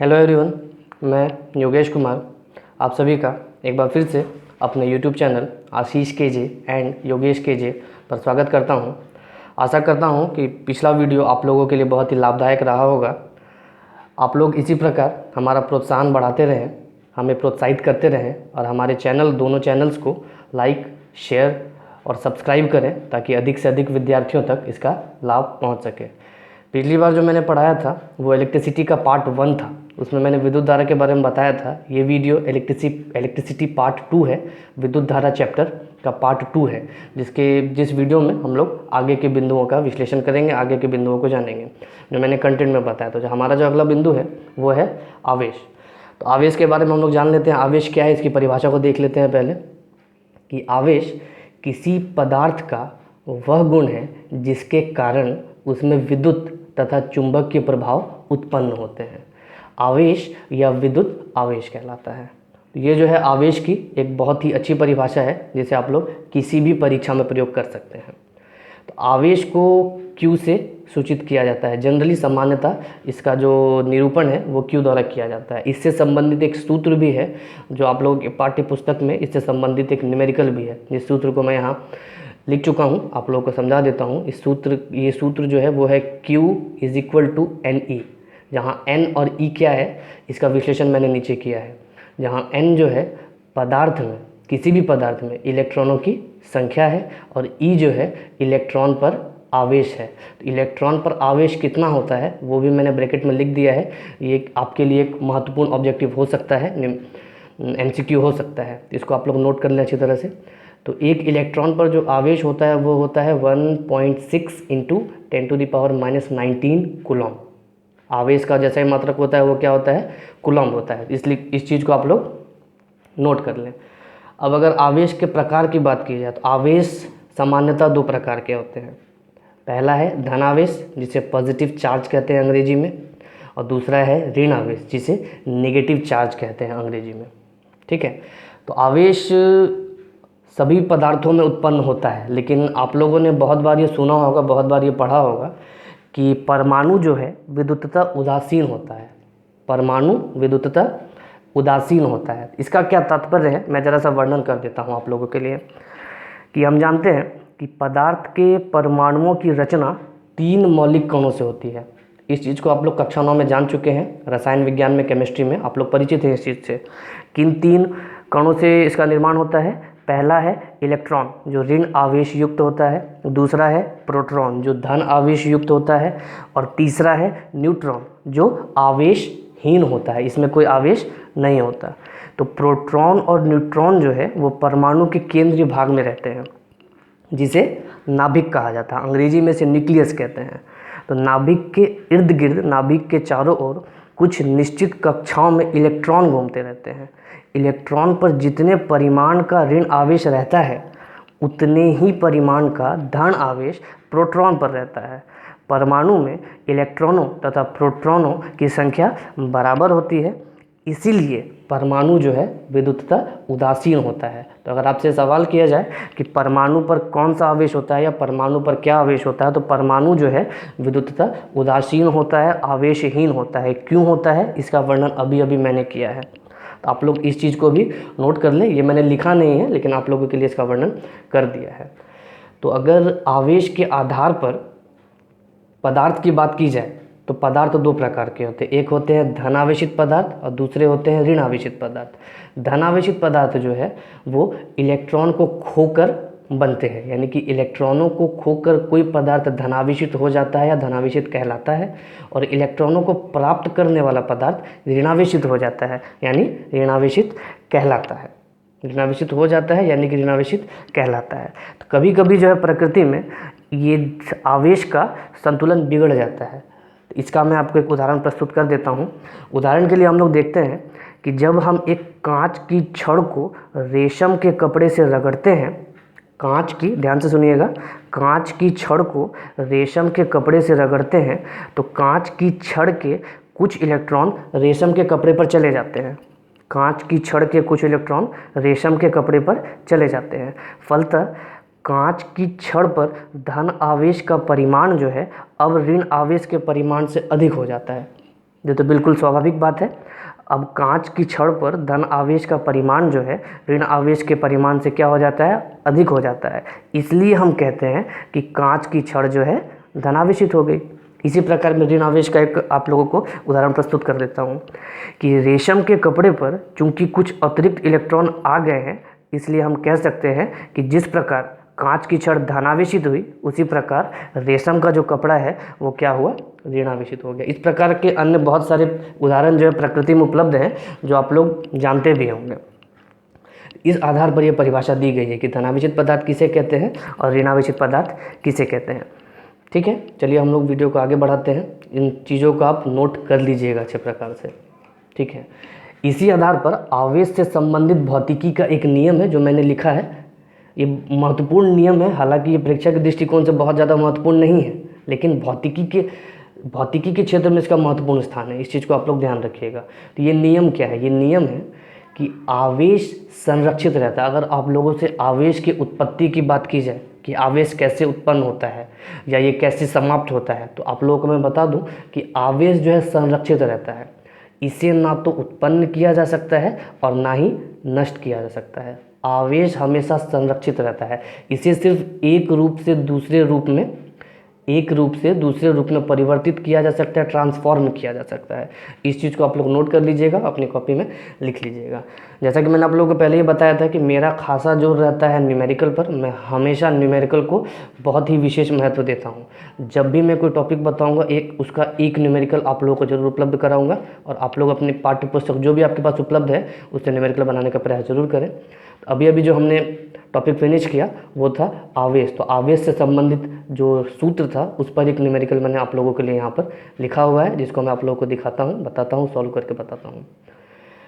Hello everyone, मैं योगेश कुमार आप सभी का एक बार फिर से अपने YouTube channel Ashish KJ and Yogesh KJ पर स्वागत करता हूं। आशा करता हूं कि पिछला वीडियो आप लोगों के लिए बहुत ही लाभदायक रहा होगा। आप लोग इसी प्रकार हमारा प्रोत्साहन बढ़ाते रहें, हमें प्रोत्साहित करते रहें और हमारे दोनों चैनल्स को लाइक, शेयर और सब्सक्राइब करें ताकि अधिक से अधिक विद्यार्थियों तक इसका लाभ पहुँच सके। पिछली बार जो मैंने पढ़ाया था वो इलेक्ट्रिसिटी का पार्ट 1 था, उसमें मैंने विद्युत धारा के बारे में बताया था। ये वीडियो इलेक्ट्रिसिटी पार्ट 2 है, विद्युत धारा चैप्टर का पार्ट 2 है, जिस वीडियो में हम लोग आगे के बिंदुओं का विश्लेषण करेंगे, आगे के बिंदुओं को जानेंगे जो मैंने कंटेंट में बताया। तो हमारा जो अगला बिंदु है वो है आवेश। तो आवेश के बारे में हम लोग जान लेते हैं। आवेश क्या है, इसकी परिभाषा को देख लेते हैं पहले कि आवेश किसी पदार्थ का वह गुण है जिसके कारण उसमें विद्युत तथा चुंबक के प्रभाव उत्पन्न होते हैं। आवेश या विद्युत आवेश कहलाता है। ये जो है आवेश की एक बहुत ही अच्छी परिभाषा है जिसे आप लोग किसी भी परीक्षा में प्रयोग कर सकते हैं। तो आवेश को Q से सूचित किया जाता है। जनरली सामान्यतः इसका जो निरूपण है वो Q द्वारा किया जाता है। इससे संबंधित एक सूत्र भी है जो आप लोगों के पाठ्य पुस्तक में इससे संबंधित एक न्यूमेरिकल भी है, जिस सूत्र को मैं यहाँ लिख चुका हूँ, आप लोगों को समझा देता हूँ। ये सूत्र जो है वो है Q = NE, जहाँ N और E क्या है इसका विश्लेषण मैंने नीचे किया है। जहाँ N जो है पदार्थ में, किसी भी पदार्थ में इलेक्ट्रॉनों की संख्या है और E जो है इलेक्ट्रॉन पर आवेश है। तो इलेक्ट्रॉन पर आवेश कितना होता है वो भी मैंने ब्रैकेट में लिख दिया है। ये आपके लिए एक महत्वपूर्ण ऑब्जेक्टिव हो सकता है, MCQ हो सकता है, इसको आप लोग नोट कर लें अच्छी तरह से। तो एक इलेक्ट्रॉन पर जो आवेश होता है वो होता है 1.6 × 10⁻⁻19 कूलम। आवेश का जैसा ही मात्रक होता है वो क्या होता है, कूलम होता है। इसलिए इस चीज़ को आप लोग नोट कर लें। अब अगर आवेश के प्रकार की बात की जाए तो आवेश सामान्यतः 2 प्रकार के होते हैं। पहला है धन आवेश जिसे पॉजिटिव चार्ज कहते हैं अंग्रेजी में, और दूसरा है ऋण आवेश जिसे नेगेटिव चार्ज कहते हैं अंग्रेजी में। ठीक है, तो आवेश सभी पदार्थों में उत्पन्न होता है, लेकिन आप लोगों ने बहुत बार ये सुना होगा, बहुत बार ये पढ़ा होगा कि परमाणु जो है विद्युततः उदासीन होता है। परमाणु विद्युततः उदासीन होता है। इसका क्या तात्पर्य है मैं ज़रा सा वर्णन कर देता हूँ आप लोगों के लिए। कि हम जानते हैं कि पदार्थ के परमाणुओं की रचना 3 मौलिक कणों से होती है। इस चीज़ को आप लोग कक्षा 9 में जान चुके हैं, रसायन विज्ञान में, केमिस्ट्री में आप लोग परिचित हैं इस चीज़ से। किन 3 कणों से इसका निर्माण होता है? पहला है इलेक्ट्रॉन जो ऋण आवेश युक्त होता है, दूसरा है प्रोटॉन जो धन आवेश युक्त होता है, और तीसरा है न्यूट्रॉन जो आवेशहीन होता है, इसमें कोई आवेश नहीं होता। तो प्रोटॉन और न्यूट्रॉन जो है वो परमाणु के केंद्रीय भाग में रहते हैं जिसे नाभिक कहा जाता है, अंग्रेजी में से न्यूक्लियस कहते हैं। तो नाभिक के इर्द गिर्द, नाभिक के चारों ओर कुछ निश्चित कक्षाओं में इलेक्ट्रॉन घूमते रहते हैं। इलेक्ट्रॉन पर जितने परिमाण का ऋण आवेश रहता है उतने ही परिमाण का धन आवेश प्रोटॉन पर रहता है। परमाणु में इलेक्ट्रॉनों तथा प्रोटॉनों की संख्या बराबर होती है, इसीलिए परमाणु जो है विद्युततः उदासीन होता है। तो अगर आपसे सवाल किया जाए कि परमाणु पर कौन सा आवेश होता है या परमाणु पर क्या आवेश होता है, तो परमाणु जो है विद्युततः उदासीन होता है, आवेशहीन होता है। क्यों होता है इसका वर्णन अभी अभी मैंने किया है, तो आप लोग इस चीज़ को भी नोट कर लें। ये मैंने लिखा नहीं है लेकिन आप लोगों के लिए इसका वर्णन कर दिया है। तो अगर आवेश के आधार पर पदार्थ की बात की जाए तो पदार्थ 2 प्रकार के होते हैं। एक होते हैं धन आवेशित पदार्थ और दूसरे होते हैं ऋण आवेशित पदार्थ। धन आवेशित पदार्थ जो है वो इलेक्ट्रॉन को खोकर बनते हैं, यानी कि इलेक्ट्रॉनों को खोकर कोई पदार्थ धनावेशित हो जाता है या धनावेशित कहलाता है, और इलेक्ट्रॉनों को प्राप्त करने वाला पदार्थ ऋणावेशित हो जाता है यानी ऋणावेशित कहलाता है। ऋणावेशित हो जाता है यानी कि ऋणावेशित कहलाता है। तो कभी कभी जो है प्रकृति में ये आवेश का संतुलन बिगड़ जाता है। इसका मैं आपको एक उदाहरण प्रस्तुत कर देता हूँ। उदाहरण के लिए हम लोग देखते हैं कि जब हम एक कांच की छड़ को रेशम के कपड़े से रगड़ते हैं, कांच की, ध्यान से सुनिएगा, कांच की छड़ को रेशम के कपड़े से रगड़ते हैं तो कांच की छड़ के कुछ इलेक्ट्रॉन रेशम के कपड़े पर चले जाते हैं। कांच की छड़ के कुछ इलेक्ट्रॉन रेशम के कपड़े पर चले जाते हैं। फलतः कांच की छड़ पर धन आवेश का परिमाण जो है अब ऋण आवेश के परिमाण से अधिक हो जाता है। ये तो बिल्कुल स्वाभाविक बात है। अब कांच की छड़ पर धन आवेश का परिमाण जो है ऋण आवेश के परिमाण से क्या हो जाता है, अधिक हो जाता है। इसलिए हम कहते हैं कि कांच की छड़ जो है धनावेशित हो गई। इसी प्रकार मैं ऋण आवेश का एक आप लोगों को उदाहरण प्रस्तुत कर देता हूँ कि रेशम के कपड़े पर चूंकि कुछ अतिरिक्त इलेक्ट्रॉन आ गए हैं, इसलिए हम कह सकते हैं कि जिस प्रकार कांच की छड़ धनावेशित हुई, उसी प्रकार रेशम का जो कपड़ा है वो क्या हुआ, ऋणावेशित हो गया। इस प्रकार के अन्य बहुत सारे उदाहरण जो है प्रकृति में उपलब्ध हैं, जो आप लोग जानते भी होंगे। इस आधार पर यह परिभाषा दी गई है कि धनावेशित पदार्थ किसे कहते हैं और ऋणावेशित पदार्थ किसे कहते हैं। ठीक है, चलिए हम लोग वीडियो को आगे बढ़ाते हैं। इन चीज़ों को आप नोट कर लीजिएगा अच्छे प्रकार से। ठीक है, इसी आधार पर आवेश से संबंधित भौतिकी का एक नियम है जो मैंने लिखा है। ये महत्वपूर्ण नियम है, हालांकि ये परीक्षा के दृष्टिकोण से बहुत ज़्यादा महत्वपूर्ण नहीं है, लेकिन भौतिकी के क्षेत्र में इसका महत्वपूर्ण स्थान है। इस चीज़ को आप लोग ध्यान रखिएगा। तो ये नियम क्या है? ये नियम है कि आवेश संरक्षित रहता है। अगर आप लोगों से आवेश की उत्पत्ति की बात की जाए कि आवेश कैसे उत्पन्न होता है या ये कैसे समाप्त होता है, तो आप लोगों को मैं बता दूं कि आवेश जो है संरक्षित रहता है। इसे ना तो उत्पन्न किया जा सकता है और ना ही नष्ट किया जा सकता है। आवेश हमेशा संरक्षित रहता है। इसे सिर्फ एक रूप से दूसरे रूप में परिवर्तित किया जा सकता है, ट्रांसफॉर्म किया जा सकता है। इस चीज़ को आप लोग नोट कर लीजिएगा, अपनी कॉपी में लिख लीजिएगा। जैसा कि मैंने आप लोगों को पहले ही बताया था कि मेरा खासा जोर रहता है न्यूमेरिकल पर। मैं हमेशा न्यूमेरिकल को बहुत ही विशेष महत्व देता हूँ। जब भी मैं कोई टॉपिक बताऊँगा, उसका एक न्यूमेरिकल आप लोगों को जरूर उपलब्ध कराऊँगा, और आप लोग अपने पाठ्य पुस्तक जो भी आपके पास उपलब्ध है उससे न्यूमेरिकल बनाने का प्रयास जरूर करें। अभी जो हमने टॉपिक फिनिश किया वो था आवेश। तो आवेश से संबंधित जो सूत्र था उस पर एक न्यूमेरिकल मैंने आप लोगों के लिए यहाँ पर लिखा हुआ है, जिसको मैं आप लोगों को दिखाता हूँ, बताता हूँ, सॉल्व करके बताता हूँ।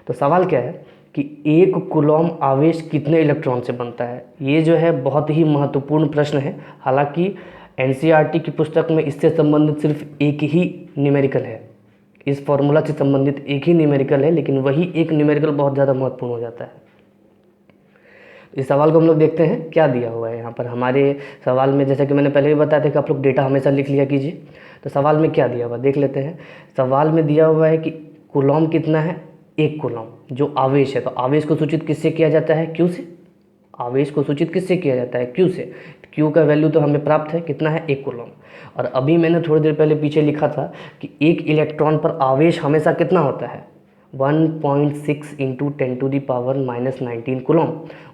तो सवाल क्या है कि 1 कूलॉम आवेश कितने इलेक्ट्रॉन से बनता है? ये जो है बहुत ही महत्वपूर्ण प्रश्न है। हालांकि एनसीईआरटी की पुस्तक में इससे संबंधित सिर्फ एक ही न्यूमेरिकल है, इस फॉर्मूला से संबंधित एक ही न्यूमेरिकल है, लेकिन वही एक न्यूमेरिकल बहुत ज़्यादा महत्वपूर्ण हो जाता है। इस सवाल को हम लोग देखते हैं क्या दिया हुआ है यहाँ पर। हमारे सवाल में जैसा कि मैंने पहले भी बताया था कि आप लोग डेटा हमेशा लिख लिया कीजिए। तो सवाल में क्या दिया हुआ देख लेते हैं। सवाल में दिया हुआ है कि कूलॉम कितना है, 1 कूलॉम जो आवेश है। तो आवेश को सूचित किससे किया जाता है, क्यू से। आवेश को सूचित किससे किया जाता है, क्यू से। क्यू का वैल्यू तो हमें प्राप्त है, कितना है, 1 कूलॉम। और अभी मैंने थोड़ी देर पहले पीछे लिखा था कि 1 इलेक्ट्रॉन पर आवेश हमेशा कितना होता है, 1.6 × 10⁻⁻19 कूलॉम।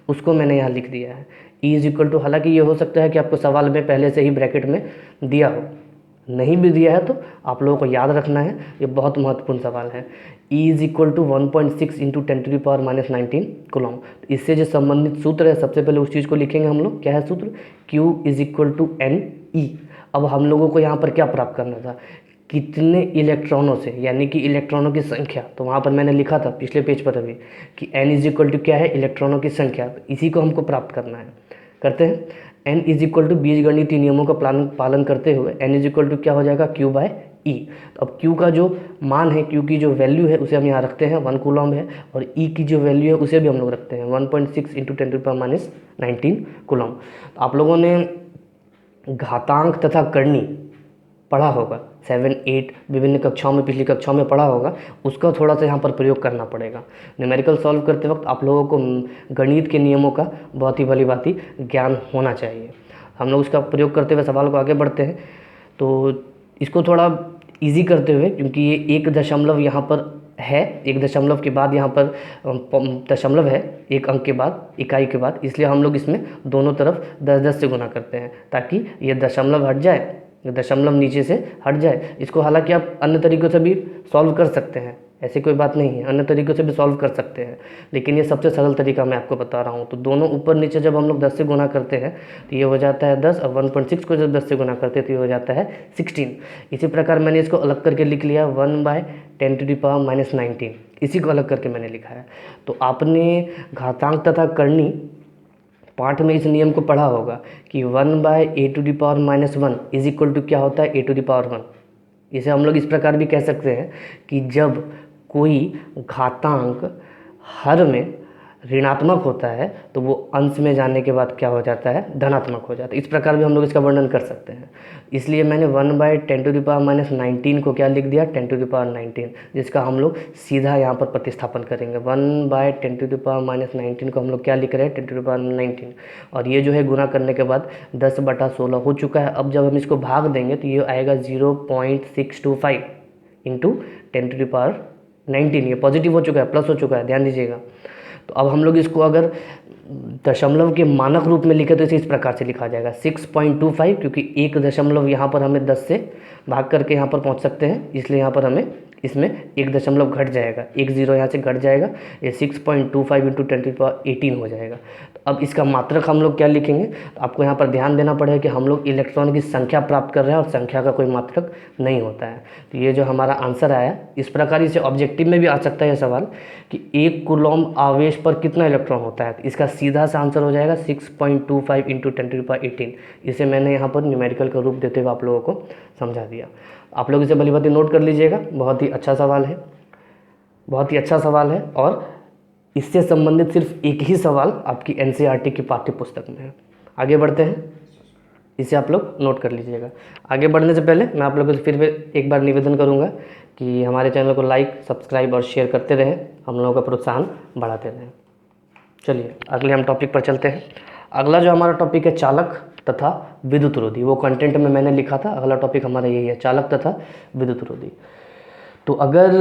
उसको मैंने यहाँ लिख दिया है। E=, हालांकि ये हो सकता है कि आपको सवाल में पहले से ही ब्रैकेट में दिया हो, नहीं भी दिया है तो आप लोगों को याद रखना है, ये बहुत महत्वपूर्ण सवाल है। E=1.6 × 10⁻⁻19 Coulomb. इससे जो संबंधित सूत्र है, सबसे पहले उस चीज़ को लिखेंगे हम लोग। क्या है सूत्र? Q=NE। अब हम लोगों को यहाँ पर क्या प्राप्त करना था, कितने इलेक्ट्रॉनों से, यानी कि इलेक्ट्रॉनों की संख्या। तो वहाँ पर मैंने लिखा था पिछले पेज पर अभी कि N क्या है, इलेक्ट्रॉनों की संख्या। तो इसी को हमको प्राप्त करना है। करते हैं। N बीजगणितीय नियमों का पालन करते हुए N क्या हो जाएगा, Q/E। तो अब Q का जो मान है, Q की जो वैल्यू है उसे हम यहाँ रखते हैं, 1 कूलॉम है, और E की जो वैल्यू है उसे भी हम लोग रखते हैं 1.6 × 10⁻⁻19 कूलॉम। तो आप लोगों ने घातांक तथा करनी पढ़ा होगा, 7, 8 विभिन्न कक्षाओं में, पिछली कक्षाओं में पढ़ा होगा। उसका थोड़ा सा यहाँ पर प्रयोग करना पड़ेगा। न्यूमेरिकल सॉल्व करते वक्त आप लोगों को गणित के नियमों का बहुत ही भली भांति ज्ञान होना चाहिए। हम लोग उसका प्रयोग करते हुए सवाल को आगे बढ़ते हैं। तो इसको थोड़ा इजी करते हुए, क्योंकि ये 1 दशमलव यहाँ पर है, 1 दशमलव के बाद यहाँ पर दशमलव है, 1 अंक के बाद, इकाई के बाद, इसलिए हम लोग इसमें दोनों तरफ 10-10 से गुना करते हैं ताकि ये दशमलव हट जाए, दशमलव नीचे से हट जाए। इसको हालांकि आप अन्य तरीक़ों से भी सॉल्व कर सकते हैं, ऐसी कोई बात नहीं है, अन्य तरीक़ों से भी सॉल्व कर सकते हैं, लेकिन ये सबसे सरल तरीका मैं आपको बता रहा हूँ। तो दोनों ऊपर नीचे जब हम लोग 10 से गुना करते हैं तो ये हो जाता है 10, और 1.6 को जब 10 से गुना करते हैं तो ये हो जाता है 16। इसी प्रकार मैंने इसको अलग करके लिख लिया 1/10⁻⁻19, इसी को अलग करके मैंने लिखा है। तो आपने घातांक तथा करनी पाठ में इस नियम को पढ़ा होगा कि 1/a⁻⁻1 इज इक्वल टू क्या होता है, a⁻1। इसे हम लोग इस प्रकार भी कह सकते हैं कि जब कोई घातांक हर में ऋणात्मक होता है तो वो अंश में जाने के बाद क्या हो जाता है, धनात्मक हो जाता है। इस प्रकार भी हम लोग इसका वर्णन कर सकते हैं। इसलिए मैंने 1/10⁻⁻19 को क्या लिख दिया, 10⁻19, जिसका हम लोग सीधा यहाँ पर प्रतिस्थापन करेंगे। 1/10⁻19 को हम लोग क्या लिख रहे हैं, 10⁻19, और ये जो है गुना करने के बाद 10/16 हो चुका है। अब जब हम इसको भाग देंगे तो ये आएगा 0.625 इंटू 10⁻19। ये पॉजिटिव हो चुका है, प्लस हो चुका है, ध्यान दीजिएगा। तो अब हम लोग इसको अगर दशमलव के मानक रूप में लिखे तो इसे इस प्रकार से लिखा जाएगा 6.25, क्योंकि एक दशमलव यहाँ पर हमें 10 से भाग करके यहाँ पर पहुँच सकते हैं, इसलिए यहाँ पर हमें इसमें एक दशमलव घट जाएगा, एक जीरो यहाँ से घट जाएगा, ये 6.25 इंटू 10⁻18 हो जाएगा। तो अब इसका मात्रक हम लोग क्या लिखेंगे, तो आपको यहाँ पर ध्यान देना पड़ेगा कि हम लोग इलेक्ट्रॉन की संख्या प्राप्त कर रहे हैं और संख्या का कोई मात्रक नहीं होता है। तो ये जो हमारा आंसर आया, इस प्रकार इसे ऑब्जेक्टिव में भी आ सकता है यह सवाल कि 1 कूलॉम आवेश पर कितना इलेक्ट्रॉन होता है। तो इसका सीधा सा आंसर हो जाएगा 6.25 इंटू 10⁻18। इसे मैंने यहाँ पर न्यूमेरिकल का रूप देते हुए आप लोगों को समझा दिया। आप लोग इसे भली-भांति नोट कर लीजिएगा, बहुत ही अच्छा सवाल है, बहुत ही अच्छा सवाल है, और इससे संबंधित सिर्फ एक ही सवाल आपकी एनसीईआरटी की पाठ्य पुस्तक में है। आगे बढ़ते हैं, इसे आप लोग नोट कर लीजिएगा। आगे बढ़ने से पहले मैं आप लोगों से फिर एक बार निवेदन करूंगा कि हमारे चैनल को लाइक, सब्सक्राइब और शेयर करते रहें, हम लोगों का प्रोत्साहन बढ़ाते रहें। चलिए अगले हम टॉपिक पर चलते हैं। अगला जो हमारा टॉपिक है चालक तथा विद्युत रोधी, वो कंटेंट में मैंने लिखा था, अगला टॉपिक हमारा यही है, चालक तथा विद्युत रोधी। तो अगर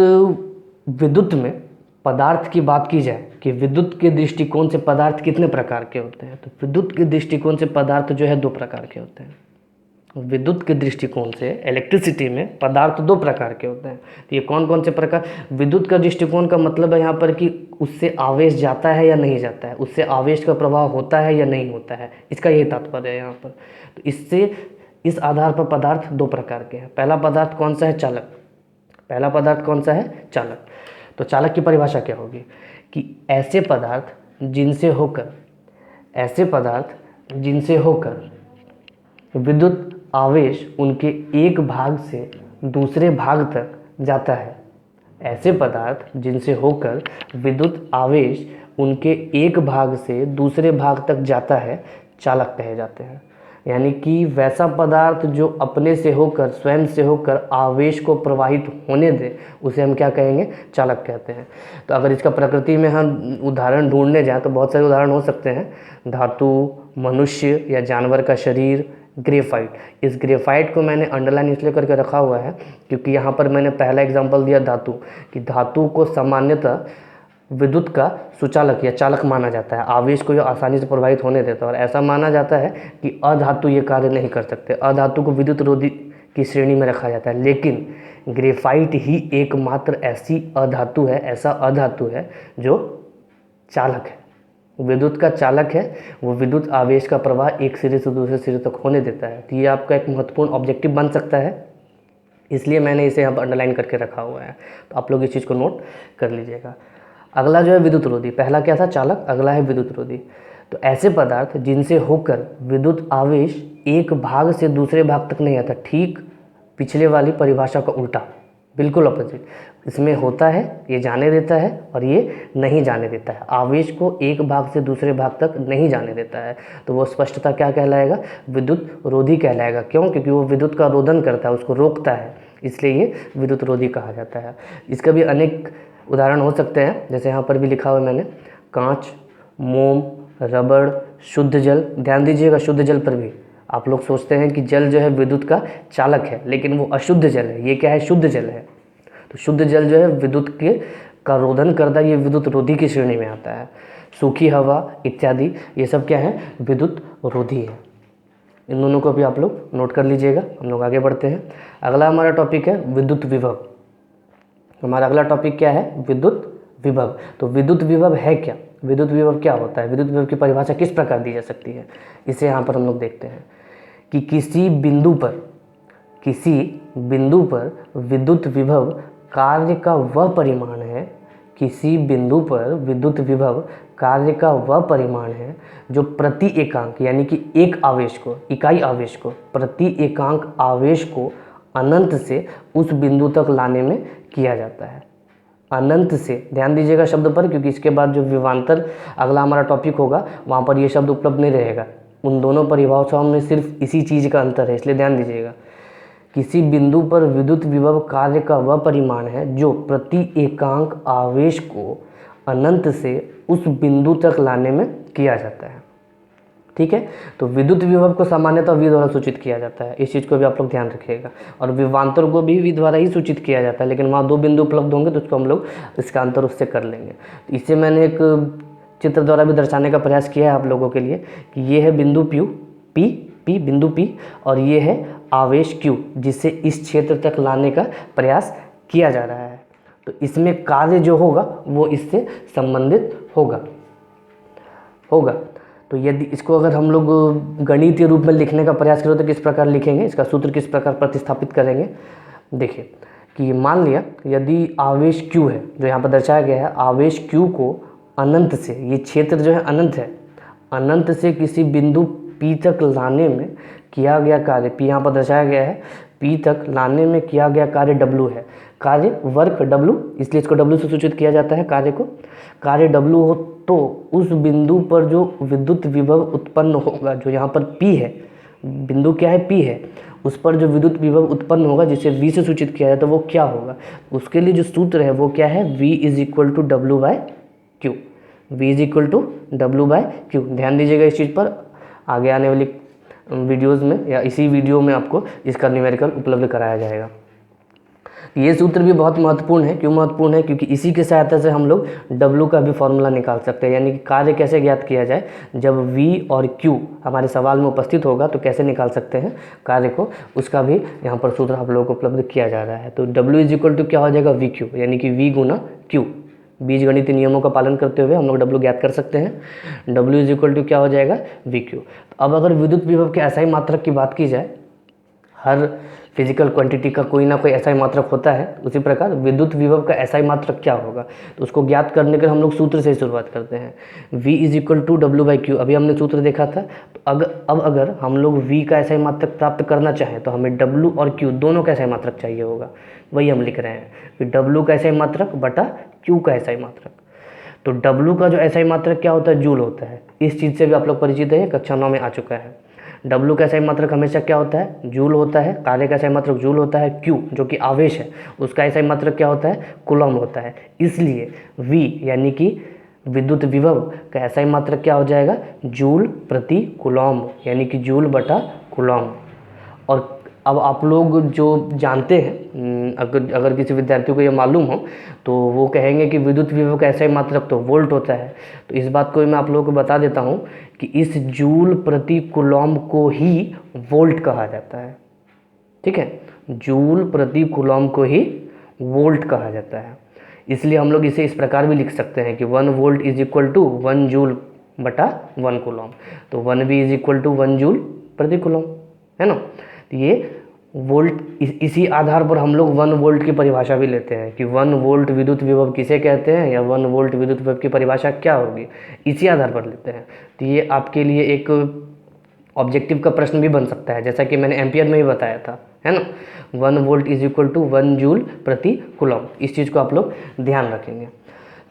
विद्युत में पदार्थ की बात की जाए कि विद्युत के दृष्टिकोण से पदार्थ कितने प्रकार के होते हैं, तो विद्युत के दृष्टिकोण से पदार्थ जो है 2 प्रकार के होते हैं। विद्युत के दृष्टिकोण से इलेक्ट्रिसिटी में पदार्थ 2 प्रकार के होते हैं। तो ये कौन कौन से प्रकार, विद्युत का दृष्टिकोण का मतलब है यहाँ पर कि उससे आवेश जाता है या नहीं जाता है, उससे आवेश का प्रवाह होता है या नहीं होता है, इसका यही तात्पर्य है यहाँ पर। तो इससे इस आधार पर पदार्थ 2 प्रकार के हैं। पहला पदार्थ कौन सा है, चालक। पहला पदार्थ कौन सा है, चालक। तो चालक की परिभाषा क्या होगी कि ऐसे पदार्थ जिनसे होकर विद्युत आवेश उनके एक भाग से दूसरे भाग तक जाता है। ऐसे पदार्थ जिनसे होकर विद्युत आवेश उनके एक भाग से दूसरे भाग तक जाता है, चालक कहे जाते हैं। यानी कि वैसा पदार्थ जो अपने से होकर, स्वयं से होकर आवेश को प्रवाहित होने दे, उसे हम क्या कहेंगे, चालक कहते हैं। तो अगर इसका प्रकृति में हम उदाहरण ढूंढने जाएं तो बहुत सारे उदाहरण हो सकते हैं, धातु, मनुष्य या जानवर का शरीर, ग्रेफाइट। इस ग्रेफाइट को मैंने अंडरलाइन इसलिए करके रखा हुआ है क्योंकि यहाँ पर मैंने पहला एग्जाम्पल दिया धातु, कि धातु को सामान्यतः विद्युत का सुचालक या चालक माना जाता है, आवेश को यह आसानी से प्रवाहित होने देता है, और ऐसा माना जाता है कि अधातु ये कार्य नहीं कर सकते, अधातु को विद्युत रोधी की श्रेणी में रखा जाता है। लेकिन ग्रेफाइट ही एकमात्र ऐसी अधातु है, ऐसा अधातु है जो चालक है, विद्युत का चालक है। वो विद्युत आवेश का प्रवाह एक सिरे से दूसरे सिरे तक होने देता है। तो ये आपका एक महत्वपूर्ण ऑब्जेक्टिव बन सकता है, इसलिए मैंने इसे यहाँ पर अंडरलाइन करके रखा हुआ है। तो आप लोग इस चीज़ को नोट कर लीजिएगा। अगला जो है विद्युत रोधी, पहला क्या था, चालक, अगला है विद्युत रोधी। तो ऐसे पदार्थ जिनसे होकर विद्युत आवेश एक भाग से दूसरे भाग तक नहीं आता, ठीक पिछले वाली परिभाषा का उल्टा, बिल्कुल अपोजिट। इसमें होता है, ये जाने देता है, और ये नहीं जाने देता है, आवेश को एक भाग से दूसरे भाग तक नहीं जाने देता है। तो वो स्पष्टता क्या कहलाएगा, विद्युत रोधी कहलाएगा। क्यों, क्योंकि वो विद्युत का रोधन करता है, उसको रोकता है, इसलिए ये विद्युत रोधी कहा जाता है। इसका भी अनेक उदाहरण हो सकते हैं, जैसे यहाँ पर भी लिखा हुआ है मैंने, कांच, मोम, रबड़, शुद्ध जल। ध्यान दीजिएगा, शुद्ध जल पर भी आप लोग सोचते हैं कि जल जो है विद्युत का चालक है, लेकिन वो अशुद्ध जल है। ये क्या है, शुद्ध जल है। तो शुद्ध जल जो है विद्युत का रोधन करता है, ये विद्युत रोधी की श्रेणी में आता है। सूखी हवा इत्यादि ये सब क्या है, विद्युत रोधी है। इन दोनों को भी आप लोग नोट कर लीजिएगा। हम लोग आगे बढ़ते हैं। अगला हमारा टॉपिक है विद्युत विभव। हमारा अगला टॉपिक क्या है, विद्युत विभव। तो विद्युत विभव है क्या, विद्युत विभव क्या होता है, विद्युत विभव की परिभाषा किस प्रकार दी जा सकती है, इसे यहाँ पर हम लोग देखते हैं कि किसी बिंदु पर विद्युत विभव कार्य का वह परिमाण है, किसी बिंदु पर विद्युत विभव कार्य का वह परिमाण है जो प्रति एकांक, यानी कि एक आवेश को, इकाई आवेश को, प्रति एकांक आवेश को अनंत से उस बिंदु तक लाने में किया जाता है। अनंत से, ध्यान दीजिएगा शब्द पर, क्योंकि इसके बाद जो विभवांतर अगला हमारा टॉपिक होगा वहाँ पर ये शब्द उपलब्ध नहीं रहेगा। उन दोनों परिभाषाओं में सिर्फ इसी चीज़ का अंतर है, इसलिए ध्यान दीजिएगा। किसी बिंदु पर विद्युत विभव कार्य का वह परिमाण है जो प्रति एकांक आवेश को अनंत से उस बिंदु तक लाने में किया जाता है। ठीक है, तो विद्युत विभव को सामान्यतः V द्वारा सूचित किया जाता है, इस चीज़ को भी आप लोग ध्यान रखिएगा। और विभवांतर को भी V द्वारा ही सूचित किया जाता है, लेकिन वहाँ दो बिंदु उपलब्ध होंगे तो उसको हम लोग इसका अंतर उससे कर लेंगे। तो इसे मैंने एक चित्र द्वारा भी दर्शाने का प्रयास किया है आप लोगों के लिए कि ये है बिंदु P बिंदु P, और ये है आवेश Q, जिसे इस क्षेत्र तक लाने का प्रयास किया जा रहा है। तो इसमें कार्य जो होगा वो इससे संबंधित होगा। तो यदि इसको अगर हम लोग गणितीय रूप में लिखने का प्रयास करें तो किस प्रकार लिखेंगे, इसका सूत्र किस प्रकार प्रतिस्थापित करेंगे। देखिए कि मान लिया यदि आवेश Q है, जो यहाँ पर दर्शाया गया है, आवेश Q को अनंत से, ये क्षेत्र जो है अनंत है, अनंत से किसी बिंदु P तक लाने में किया गया कार्य, P यहाँ पर दर्शाया गया है, P तक लाने में किया गया कार्य W है। कार्य वर्क W, इसलिए इसको W से सूचित किया जाता है कार्य को। कार्य W हो तो उस बिंदु पर जो विद्युत विभव उत्पन्न होगा, जो यहाँ पर P है, बिंदु क्या है, P है, उस पर जो विद्युत विभव उत्पन्न होगा जिसे V से सूचित किया जाता है वो क्या होगा। उसके लिए जो सूत्र है वो क्या है, V is equal to W by Q, V is equal to W by Q। ध्यान दीजिएगा इस चीज़ पर, आगे आने वाली वीडियोस में या इसी वीडियो में आपको इसका न्यूमेरिकल उपलब्ध कराया जाएगा। ये सूत्र भी बहुत महत्वपूर्ण है। क्यों महत्वपूर्ण है, क्योंकि इसी की सहायता से हम लोग W का भी फॉर्मूला निकाल सकते हैं, यानी कि कार्य कैसे ज्ञात किया जाए। जब V और Q हमारे सवाल में उपस्थित होगा तो कैसे निकाल सकते हैं कार्य को, उसका भी यहाँ पर सूत्र आप लोगों को उपलब्ध किया जा रहा है। तो W इज इक्वल टू क्या हो जाएगा, VQ, यानी कि V गुना Q। बीजगणितीय नियमों का पालन करते हुए हम लोग W ज्ञात कर सकते हैं। W इज इक्वल टू क्या हो जाएगा, VQ। तो अब अगर विद्युत विभव के SI मात्रक की बात की जाए, हर फिजिकल क्वांटिटी का कोई ना कोई SI मात्रक होता है, उसी प्रकार विद्युत विभव का SI मात्रक क्या होगा, तो उसको ज्ञात करने के लिए हम लोग सूत्र से ही शुरुआत करते हैं। V is equal to W by Q, अभी हमने सूत्र देखा था। तो अब अगर हम लोग V का SI मात्रक प्राप्त करना चाहें तो हमें W और Q दोनों का SI मात्रक चाहिए होगा, वही हम लिख रहे हैं कि W का SI मात्रक बटा Q का SI मात्रक। तो W का जो SI मात्रक क्या होता है, जूल होता है। इस चीज़ से भी आप लोग परिचित हैं, कक्षा 9 में आ चुका है। W का SI मात्रक हमेशा क्या होता है, जूल होता है। कार्य का SI मात्रक जूल होता है। Q जो कि आवेश है, उसका SI मात्रक क्या होता है, कूलॉम होता है। इसलिए V यानी कि विद्युत विभव का SI मात्रक क्या हो जाएगा, जूल प्रति कूलॉम, यानी कि जूल बटा कूलॉम। और अब आप लोग जो जानते हैं, अगर किसी विद्यार्थी को ये मालूम हो तो वो कहेंगे कि विद्युत विभव का SI मात्रक तो वोल्ट होता है। तो इस बात को मैं आप लोगों को बता देता हूँ कि इस जूल प्रति कूलॉम को ही वोल्ट कहा जाता है। ठीक है, जूल प्रति कूलॉम को ही वोल्ट कहा जाता है। इसलिए हम लोग इसे इस प्रकार भी लिख सकते हैं कि 1 volt is equal to 1 joule बटा 1 कूलॉम। तो 1V is equal to 1 joule प्रति कूलॉम, है ना। तो ये वोल्ट, इसी आधार पर हम लोग 1 वोल्ट की परिभाषा भी लेते हैं कि 1 वोल्ट विद्युत विभव किसे कहते हैं, या 1 वोल्ट विद्युत विभव की परिभाषा क्या होगी, इसी आधार पर लेते हैं। तो ये आपके लिए एक ऑब्जेक्टिव का प्रश्न भी बन सकता है, जैसा कि मैंने एम्पियर में ही बताया था, है ना। 1 volt is equal to 1 joule प्रति कूलॉम, इस चीज़ को आप लोग ध्यान रखेंगे।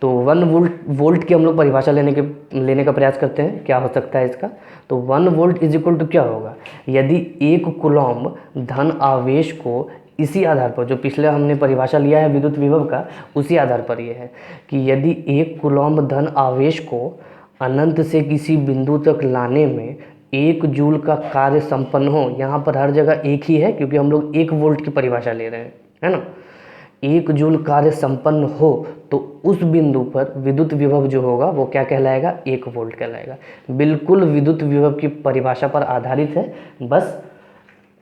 तो 1 वोल्ट की हम लोग परिभाषा लेने का प्रयास करते हैं, क्या हो सकता है इसका। तो 1 वोल्ट इज इक्वल टू क्या होगा, यदि 1 कूलॉम धन आवेश को, इसी आधार पर जो पिछले हमने परिभाषा लिया है विद्युत विभव का, उसी आधार पर यह है कि यदि 1 कूलॉम धन आवेश को अनंत से किसी बिंदु तक लाने में 1 जूल का कार्य संपन्न हो, यहाँ पर हर जगह एक ही है क्योंकि हम लोग 1 वोल्ट की परिभाषा ले रहे हैं, है ना। 1 जूल कार्य संपन्न हो तो उस बिंदु पर विद्युत विभव जो होगा वो क्या कहलाएगा, 1 वोल्ट कहलाएगा। बिल्कुल विद्युत विभव की परिभाषा पर आधारित है,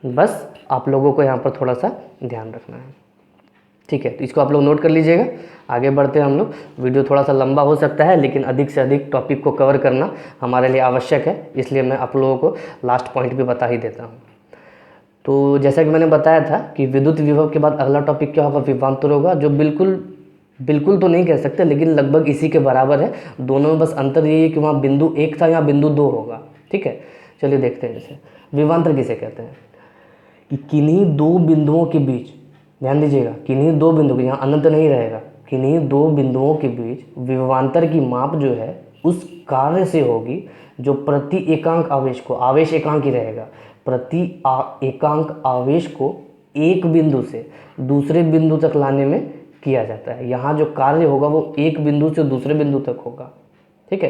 बस आप लोगों को यहाँ पर थोड़ा सा ध्यान रखना है। ठीक है, तो इसको आप लोग नोट कर लीजिएगा। आगे बढ़ते हैं हम लोग। वीडियो थोड़ा सा लंबा हो सकता है, लेकिन अधिक से अधिक टॉपिक को कवर करना हमारे लिए आवश्यक है, इसलिए मैं आप लोगों को लास्ट पॉइंट भी बता ही देता हूँ। तो जैसा कि मैंने बताया था कि विद्युत विभव के बाद अगला टॉपिक क्या होगा, विभवांतर होगा, जो बिल्कुल तो नहीं कह सकते, लेकिन लगभग इसी के बराबर है। दोनों में बस अंतर यही है कि वहाँ बिंदु 1 था, यहाँ बिंदु 2 होगा। ठीक है, चलिए देखते हैं। जैसे विभवांतर किसे कहते हैं, कि किन्हीं दो बिंदुओं के बीच, ध्यान दीजिएगा, किन्हीं दो बिंदु, यहाँ अनंत नहीं रहेगा, इन्हीं दो बिंदुओं के बीच विभवांतर की माप जो है उस कार्य से होगी जो प्रति एकांक आवेश को, आवेश एकांक ही रहेगा, प्रति एकांक आवेश को एक बिंदु से दूसरे बिंदु तक लाने में किया जाता है। यहाँ जो कार्य होगा वो एक बिंदु से दूसरे बिंदु तक होगा। ठीक है,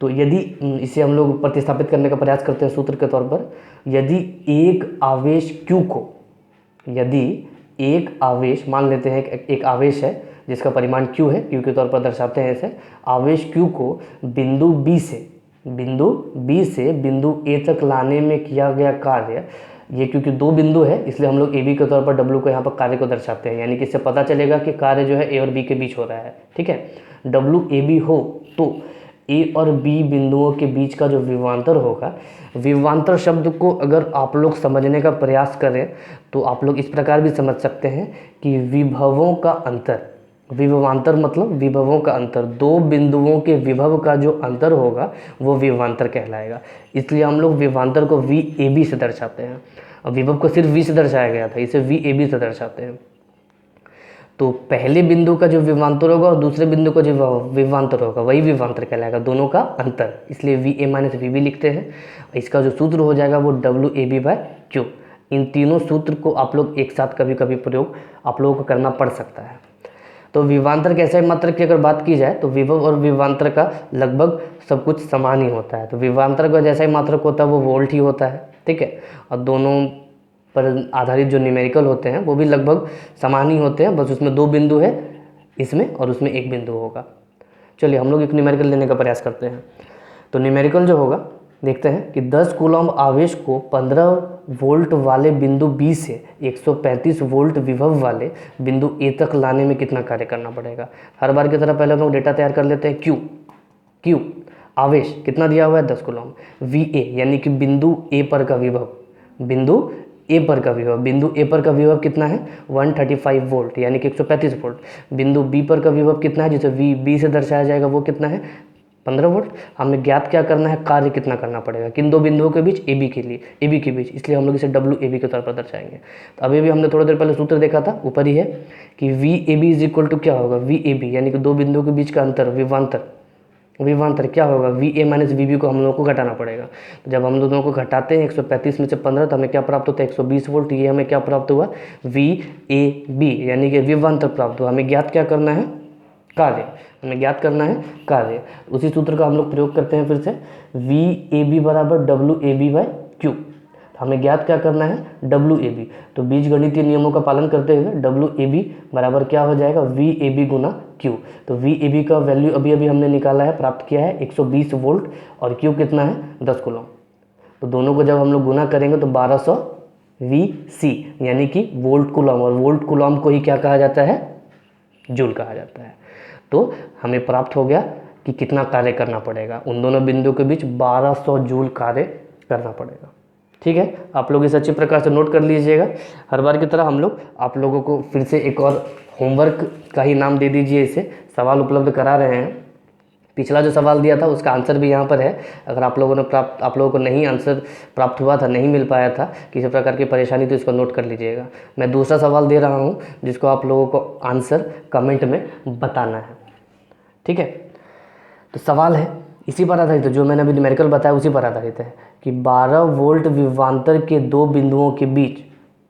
तो यदि इसे हम लोग प्रतिस्थापित करने का प्रयास करते हैं सूत्र के तौर पर, यदि एक आवेश Q को, यदि एक आवेश मान लेते हैं एक आवेश है जिसका परिमाण Q है, Q के तौर पर दर्शाते हैं इसे, आवेश Q को बिंदु B से बिंदु A तक लाने में किया गया कार्य, ये क्योंकि दो बिंदु है इसलिए हम लोग AB के तौर पर W को यहाँ पर कार्य को दर्शाते हैं, यानी कि इससे पता चलेगा कि कार्य जो है A और B के बीच हो रहा है। ठीक है, WAB हो तो A और B बिंदुओं के बीच का जो विभवांतर होगा, विभवांतर शब्द को अगर आप लोग समझने का प्रयास करें तो आप लोग इस प्रकार भी समझ सकते हैं कि विभवों का अंतर, विभवांतर मतलब विभवों का अंतर, दो बिंदुओं के विभव का जो अंतर होगा वो विभवांतर कहलाएगा। इसलिए हम लोग विभवांतर को VAB से दर्शाते हैं। अब विभव को सिर्फ V से दर्शाया गया था, इसे VAB से दर्शाते हैं। तो पहले बिंदु का जो विभवांतर होगा और दूसरे बिंदु का जो विभवांतर होगा वही विभवांतर कहलाएगा, दोनों का अंतर, इसलिए VA - VB लिखते हैं। इसका जो सूत्र हो जाएगा वो WAB/Q। इन तीनों सूत्र को आप लोग एक साथ कभी कभी प्रयोग आप लोगों को करना पड़ सकता है। तो विभवांतर के ऐसे मात्रक की अगर बात की जाए तो विभव और विभवांतर का लगभग सब कुछ समान ही होता है। तो विभवांतर का जैसा ही मात्रक होता है वो वोल्ट ही होता है। ठीक है, और दोनों पर आधारित जो न्यूमेरिकल होते हैं वो भी लगभग समान ही होते हैं, बस उसमें दो बिंदु है इसमें और उसमें एक बिंदु होगा। चलिए हम लोग एक न्यूमेरिकल लेने का प्रयास करते हैं। तो न्यूमेरिकल जो होगा देखते हैं कि 10 कूलम्ब आवेश को 15 वोल्ट वाले बिंदु B से 135 वोल्ट विभव वाले बिंदु A तक लाने में कितना कार्य करना पड़ेगा। हर बार की तरह पहले हम लोग डेटा तैयार कर लेते हैं। Q आवेश कितना दिया हुआ है 10 कूलम्ब, VA यानी कि बिंदु A पर का विभव, बिंदु A पर का विभव, बिंदु A पर का विभव कितना है 135 वोल्ट यानी कि 135 वोल्ट। बिंदु B पर का विभव कितना है जिसे VB से दर्शाया जाएगा वो कितना है 15 वोल्ट। हमें ज्ञात क्या करना है, कार्य कितना करना पड़ेगा किन दो बिंदुओं के बीच, AB के बीच, इसलिए हम लोग इसे WAB के तौर पर दर्शाएंगे। तो अभी भी हमने थोड़ी देर पहले सूत्र देखा था, ऊपर ही है कि VAB इज इक्वल टू क्या होगा, VAB यानी कि दो बिंदुओं के बीच का अंतर, विभवांतर क्या होगा, VA - VB को हम लोगों को घटाना पड़ेगा। तो जब हम दोनों को घटाते हैं 135 में से 15 तो हमें क्या प्राप्त होता है 120 वोल्ट। ये हमें क्या प्राप्त हुआ VAB यानी कि विभवांतर प्राप्त हुआ। हमें ज्ञात क्या करना है, कार्य, हमें ज्ञात करना है कार्य। उसी सूत्र का हम लोग प्रयोग करते हैं फिर से, VAB बराबर WAB/Q। हमें ज्ञात क्या करना है WAB। तो बीजगणितीय नियमों का पालन करते हुए WAB बराबर क्या हो जाएगा VAB गुना Q। तो VAB का वैल्यू अभी अभी हमने निकाला है, प्राप्त किया है 120 वोल्ट और Q कितना है 10 कूलम्ब। तो दोनों को जब हम लोग गुना करेंगे तो 1200 VC यानी कि वोल्ट कूलम्ब, और वोल्ट कूलम्ब को ही क्या कहा जाता है, जूल कहा जाता है। तो हमें प्राप्त हो गया कि कितना कार्य करना पड़ेगा, उन दोनों बिंदुओं के बीच 1200 जूल कार्य करना पड़ेगा। ठीक है, आप लोग इसे अच्छी प्रकार से नोट कर लीजिएगा। हर बार की तरह हम लोग आप लोगों को फिर से एक और होमवर्क का ही नाम दे दीजिए, इसे सवाल उपलब्ध करा रहे हैं। पिछला जो सवाल दिया था उसका आंसर भी यहाँ पर है। अगर आप लोगों को नहीं आंसर प्राप्त हुआ था, नहीं मिल पाया था, किसी प्रकार की परेशानी, तो इसको नोट कर लीजिएगा। मैं दूसरा सवाल दे रहा हूँ जिसको आप लोगों को आंसर कमेंट में बताना है। ठीक है, तो सवाल है इसी पर आधारित है, जो मैंने अभी न्यूमेरिकल बताया उसी पर आधारित है कि 12 वोल्ट विभवांतर के दो बिंदुओं के बीच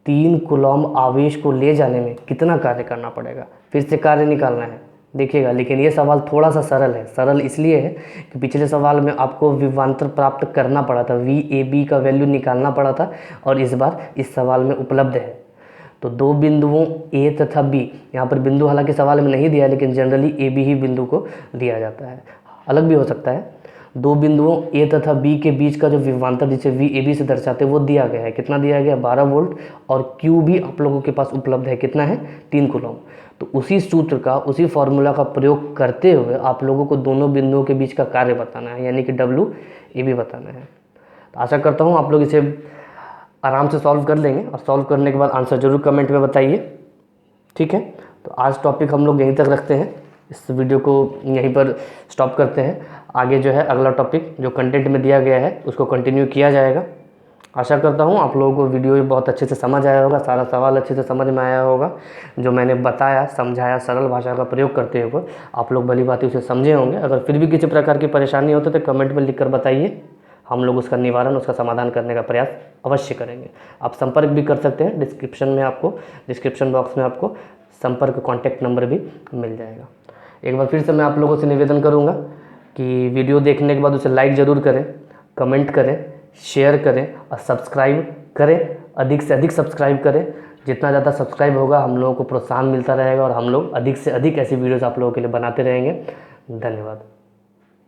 3 कूलम्ब आवेश को ले जाने में कितना कार्य करना पड़ेगा। फिर से कार्य निकालना है, देखिएगा। लेकिन ये सवाल थोड़ा सा सरल है। सरल इसलिए है कि पिछले सवाल में आपको विभवांतर प्राप्त करना पड़ा था, VAB का वैल्यू निकालना पड़ा था, और इस बार इस सवाल में उपलब्ध है। तो दो बिंदुओं A तथा B, यहाँ पर बिंदु हालांकि सवाल में नहीं दिया है लेकिन जनरली AB ही बिंदु को दिया जाता है, अलग भी हो सकता है। दो बिंदुओं A तथा B के बीच का जो विभवांतर जिसे VAB से दर्शाते हैं वो दिया गया है। कितना दिया गया 12 वोल्ट, और Q भी आप लोगों के पास उपलब्ध है, कितना है 3 कूलम्ब। तो उसी सूत्र का, उसी फॉर्मूला का प्रयोग करते हुए आप लोगों को दोनों बिंदुओं के बीच का कार्य बताना है, यानी कि WAB बताना है। तो आशा करता हूँ आप लोग इसे आराम से सॉल्व कर लेंगे, और सॉल्व करने के बाद आंसर जरूर कमेंट में बताइए। ठीक है, तो आज टॉपिक हम लोग यहीं तक रखते हैं, इस वीडियो को यहीं पर स्टॉप करते हैं। आगे जो है अगला टॉपिक जो कंटेंट में दिया गया है उसको कंटिन्यू किया जाएगा। आशा करता हूँ आप लोगों को वीडियो बहुत अच्छे से समझ आया होगा, सारा सवाल अच्छे से समझ में आया होगा। जो मैंने बताया, समझाया, सरल भाषा का प्रयोग करते हुए आप लोग भली भांति उसे समझे होंगे। अगर फिर भी किसी प्रकार की परेशानी होती तो कमेंट में लिख कर बताइए, हम लोग उसका निवारण, उसका समाधान करने का प्रयास अवश्य करेंगे। आप संपर्क भी कर सकते हैं, डिस्क्रिप्शन बॉक्स में आपको संपर्क कॉन्टैक्ट नंबर भी मिल जाएगा। एक बार फिर से मैं आप लोगों से निवेदन करूँगा कि वीडियो देखने के बाद उसे लाइक ज़रूर करें, कमेंट करें, शेयर करें और सब्सक्राइब करें। अधिक से अधिक सब्सक्राइब करें। जितना ज़्यादा सब्सक्राइब होगा हम लोगों को प्रोत्साहन मिलता रहेगा और हम लोग अधिक से अधिक ऐसी वीडियोज़ आप लोगों के लिए बनाते रहेंगे। धन्यवाद।